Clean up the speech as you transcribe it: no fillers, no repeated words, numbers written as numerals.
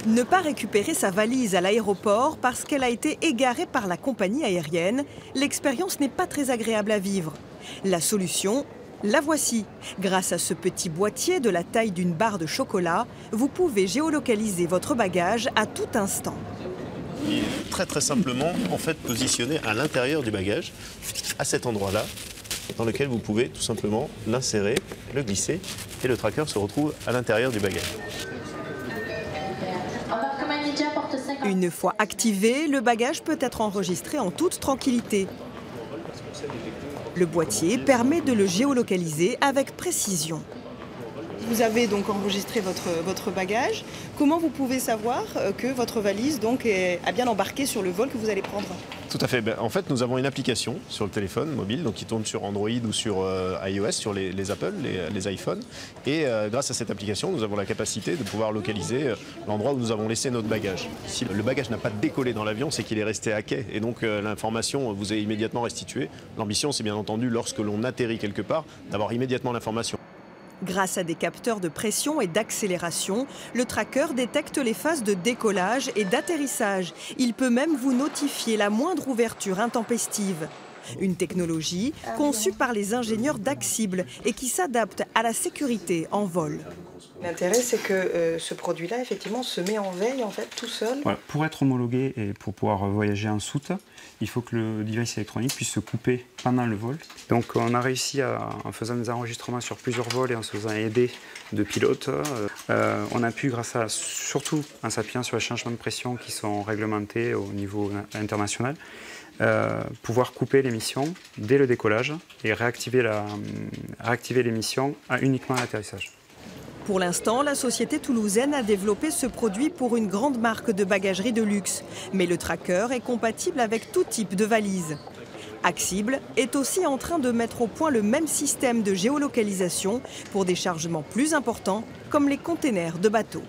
Ne pas récupérer sa valise à l'aéroport parce qu'elle a été égarée par la compagnie aérienne, l'expérience n'est pas très agréable à vivre. La solution, la voici. Grâce à ce petit boîtier de la taille d'une barre de chocolat, vous pouvez géolocaliser votre bagage à tout instant. Il est très simplement positionné à l'intérieur du bagage, à cet endroit-là, dans lequel vous pouvez tout simplement l'insérer, le glisser, et le tracker se retrouve à l'intérieur du bagage. Une fois activé, le bagage peut être enregistré en toute tranquillité. Le boîtier permet de le géolocaliser avec précision. Vous avez donc enregistré votre bagage. Comment vous pouvez savoir que votre valise a bien embarqué sur le vol que vous allez prendre? Tout à fait. En fait, nous avons une application sur le téléphone mobile, qui tourne sur Android ou sur iOS, sur les Apple, les iPhones. Et grâce à cette application, nous avons la capacité de pouvoir localiser l'endroit où nous avons laissé notre bagage. Si le bagage n'a pas décollé dans l'avion, c'est qu'il est resté à quai. Et donc l'information vous est immédiatement restituée. L'ambition, c'est bien entendu, lorsque l'on atterrit quelque part, d'avoir immédiatement l'information. Grâce à des capteurs de pression et d'accélération, le tracker détecte les phases de décollage et d'atterrissage. Il peut même vous notifier la moindre ouverture intempestive. Une technologie conçue par les ingénieurs d'Axible et qui s'adapte à la sécurité en vol. L'intérêt, c'est que ce produit-là, effectivement, se met en veille, tout seul. Voilà. Pour être homologué et pour pouvoir voyager en soute, il faut que le device électronique puisse se couper pendant le vol. Donc on a réussi, en faisant des enregistrements sur plusieurs vols et en se faisant aider de pilotes, on a pu, surtout en s'appuyant sur les changements de pression qui sont réglementés au niveau international, pouvoir couper l'émission dès le décollage et réactiver l'émission uniquement à l'atterrissage. Pour l'instant, la société toulousaine a développé ce produit pour une grande marque de bagagerie de luxe. Mais le tracker est compatible avec tout type de valise. Axible est aussi en train de mettre au point le même système de géolocalisation pour des chargements plus importants, comme les containers de bateaux.